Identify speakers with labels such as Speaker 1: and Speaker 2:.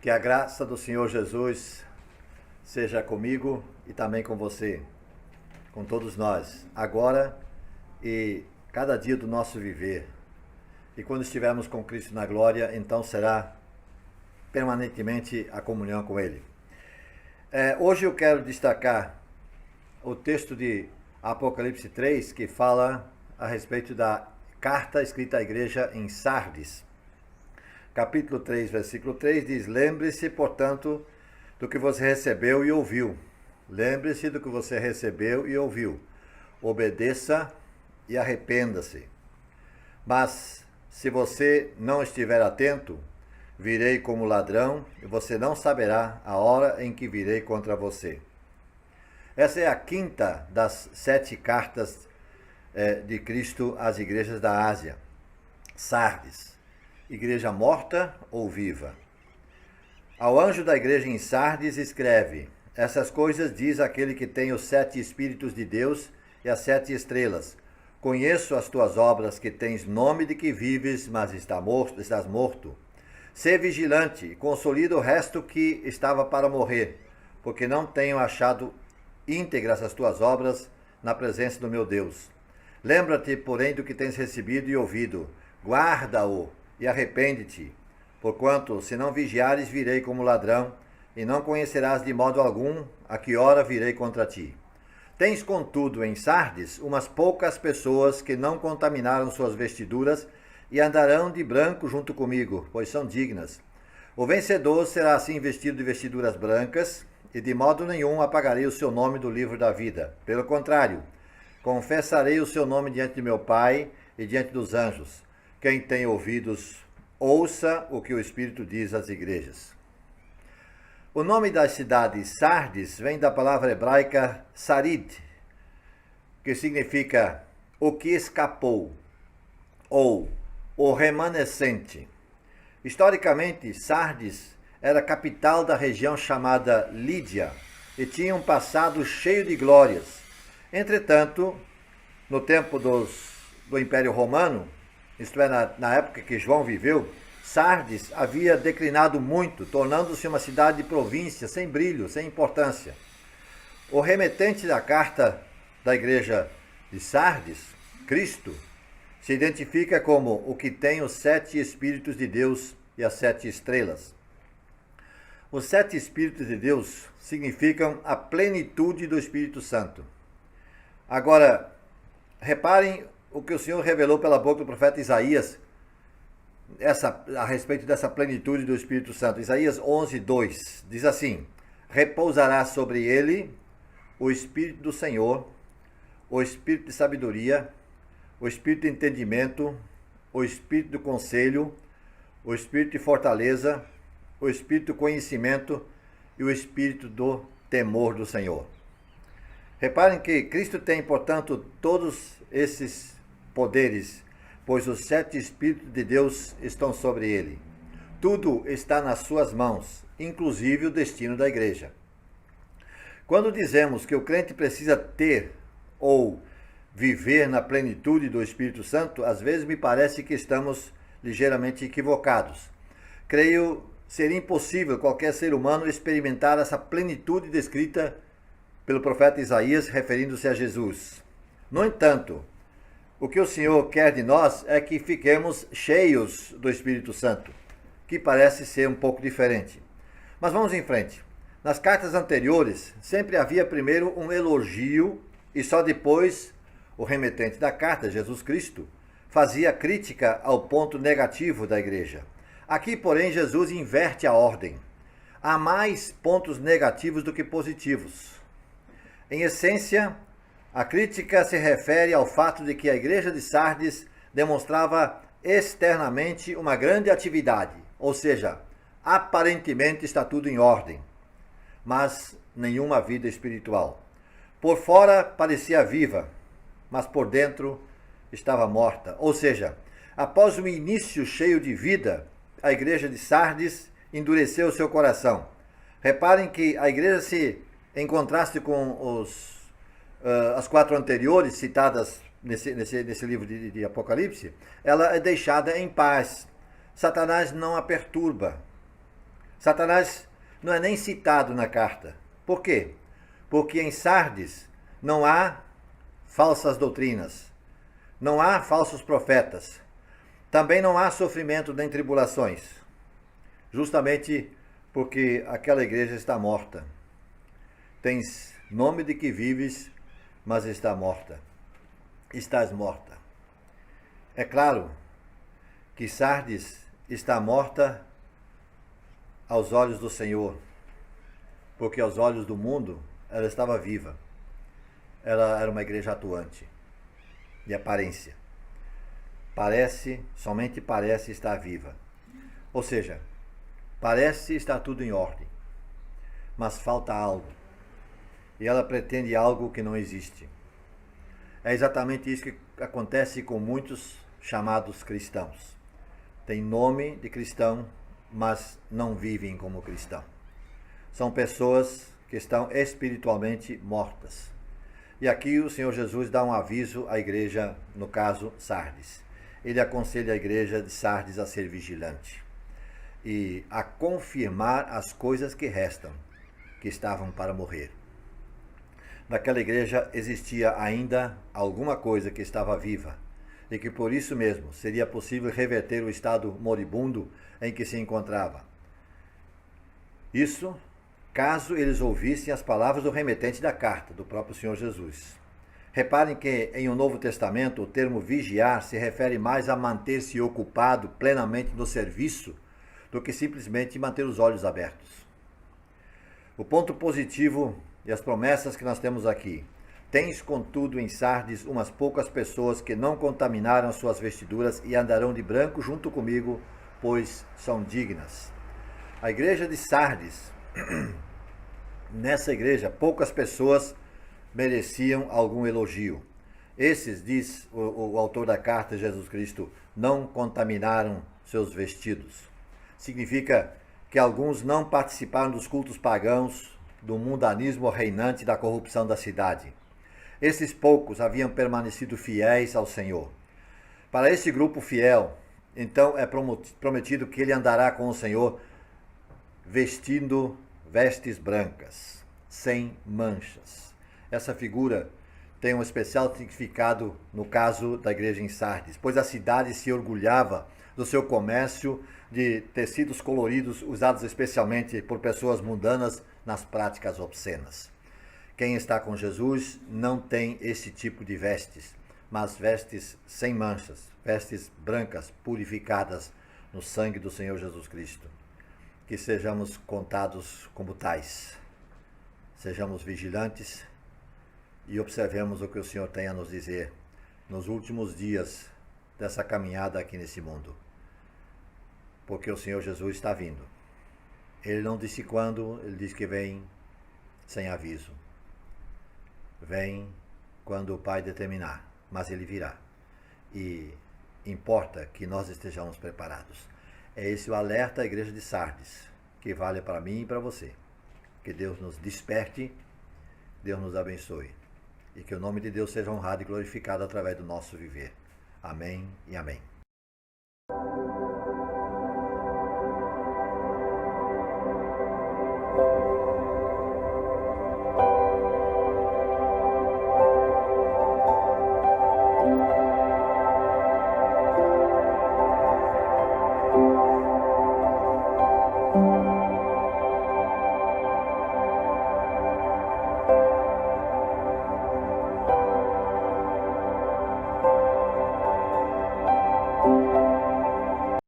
Speaker 1: Que a graça do Senhor Jesus seja comigo e também com você, com todos nós, agora e cada dia do nosso viver. E quando estivermos com Cristo na glória, então será permanentemente a comunhão com Ele. Hoje eu quero destacar o texto de Apocalipse 3, que fala a respeito da carta escrita à igreja em Sardes. Capítulo 3, versículo 3 diz: Lembre-se, portanto, do que você recebeu e ouviu. Lembre-se do que você recebeu e ouviu. Obedeça e arrependa-se. Mas, se você não estiver atento, virei como ladrão e você não saberá a hora em que virei contra você. Essa é a quinta das 7 cartas de Cristo às igrejas da Ásia. Sardes. Igreja morta ou viva. Ao anjo da igreja em Sardes escreve: Essas coisas diz aquele que tem os 7 Espíritos de Deus e as 7 estrelas. Conheço as tuas obras, que tens nome de que vives, mas estás morto. Sê vigilante e consolida o resto que estava para morrer, porque não tenho achado íntegras as tuas obras na presença do meu Deus. Lembra-te, porém, do que tens recebido e ouvido. Guarda-o e arrepende-te, porquanto, se não vigiares, virei como ladrão, e não conhecerás de modo algum a que hora virei contra ti. Tens, contudo, em Sardes, umas poucas pessoas que não contaminaram suas vestiduras e andarão de branco junto comigo, pois são dignas. O vencedor será assim vestido de vestiduras brancas, e de modo nenhum apagarei o seu nome do livro da vida. Pelo contrário, confessarei o seu nome diante de meu Pai e diante dos anjos. Quem tem ouvidos, ouça o que o Espírito diz às igrejas. O nome da cidade Sardes vem da palavra hebraica sarid, que significa o que escapou, ou o remanescente. Historicamente, Sardes era capital da região chamada Lídia e tinha um passado cheio de glórias. Entretanto, no tempo do Império Romano, isto é, na época que João viveu, Sardes havia declinado muito, tornando-se uma cidade de província, sem brilho, sem importância. O remetente da carta da igreja de Sardes, Cristo, se identifica como o que tem os 7 Espíritos de Deus e as 7 estrelas. Os 7 Espíritos de Deus significam a plenitude do Espírito Santo. Agora, reparem o que o Senhor revelou pela boca do profeta Isaías a respeito dessa plenitude do Espírito Santo. Isaías 11, 2 diz assim: Repousará sobre ele o Espírito do Senhor, o Espírito de sabedoria, o Espírito de entendimento, o Espírito do conselho, o Espírito de fortaleza, o Espírito do conhecimento e o Espírito do temor do Senhor. Reparem que Cristo tem, portanto, todos esses poderes, pois os 7 Espíritos de Deus estão sobre ele. Tudo está nas suas mãos, inclusive o destino da igreja. Quando dizemos que o crente precisa ter ou viver na plenitude do Espírito Santo, às vezes me parece que estamos ligeiramente equivocados. Creio ser impossível qualquer ser humano experimentar essa plenitude descrita pelo profeta Isaías, referindo-se a Jesus. No entanto, o que o Senhor quer de nós é que fiquemos cheios do Espírito Santo, que parece ser um pouco diferente. Mas vamos em frente. Nas cartas anteriores, sempre havia primeiro um elogio e só depois o remetente da carta, Jesus Cristo, fazia crítica ao ponto negativo da igreja. Aqui, porém, Jesus inverte a ordem. Há mais pontos negativos do que positivos. Em essência, a crítica se refere ao fato de que a igreja de Sardes demonstrava externamente uma grande atividade, ou seja, aparentemente está tudo em ordem, mas nenhuma vida espiritual. Por fora parecia viva, mas por dentro estava morta. Ou seja, após um início cheio de vida, a igreja de Sardes endureceu seu coração. Reparem que a igreja, em contraste com as 4 anteriores citadas nesse livro de Apocalipse, ela é deixada em paz. Satanás não a perturba. Satanás não é nem citado na carta. Por quê? Porque em Sardes não há falsas doutrinas, não há falsos profetas, também não há sofrimento nem tribulações, justamente porque aquela igreja está morta. Tens nome de que vives, mas está morta. Estás morta. É claro que Sardes está morta aos olhos do Senhor, porque aos olhos do mundo ela estava viva. Ela era uma igreja atuante, de aparência. Somente parece estar viva. Ou seja, parece estar tudo em ordem, mas falta algo. E ela pretende algo que não existe. É exatamente isso que acontece com muitos chamados cristãos. Tem nome de cristão, mas não vivem como cristão. São pessoas que estão espiritualmente mortas. E aqui o Senhor Jesus dá um aviso à igreja, no caso Sardes. Ele aconselha a igreja de Sardes a ser vigilante e a confirmar as coisas que restam, que estavam para morrer. Naquela igreja existia ainda alguma coisa que estava viva e que por isso mesmo seria possível reverter o estado moribundo em que se encontrava. Isso caso eles ouvissem as palavras do remetente da carta, do próprio Senhor Jesus. Reparem que em o Novo Testamento o termo vigiar se refere mais a manter-se ocupado plenamente no serviço do que simplesmente manter os olhos abertos. O ponto positivo e as promessas que nós temos aqui. Tens, contudo, em Sardes umas poucas pessoas que não contaminaram suas vestiduras e andarão de branco junto comigo, pois são dignas. A igreja de Sardes, nessa igreja, poucas pessoas mereciam algum elogio. Esses, diz o autor da carta, Jesus Cristo, não contaminaram seus vestidos. Significa que alguns não participaram dos cultos pagãos, do mundanismo reinante e da corrupção da cidade. Esses poucos haviam permanecido fiéis ao Senhor. Para esse grupo fiel, então é prometido que ele andará com o Senhor vestindo vestes brancas, sem manchas. Essa figura tem um especial significado no caso da igreja em Sardes, pois a cidade se orgulhava do seu comércio de tecidos coloridos usados especialmente por pessoas mundanas nas práticas obscenas. Quem está com Jesus não tem esse tipo de vestes, mas vestes sem manchas, vestes brancas, purificadas no sangue do Senhor Jesus Cristo. Que sejamos contados como tais. Sejamos vigilantes e observemos o que o Senhor tem a nos dizer nos últimos dias dessa caminhada aqui nesse mundo. Porque o Senhor Jesus está vindo. Ele não disse quando, ele diz que vem sem aviso. Vem quando o Pai determinar, mas ele virá. E importa que nós estejamos preparados. É esse o alerta à igreja de Sardes, que vale para mim e para você. Que Deus nos desperte, Deus nos abençoe. E que o nome de Deus seja honrado e glorificado através do nosso viver. Amém e amém.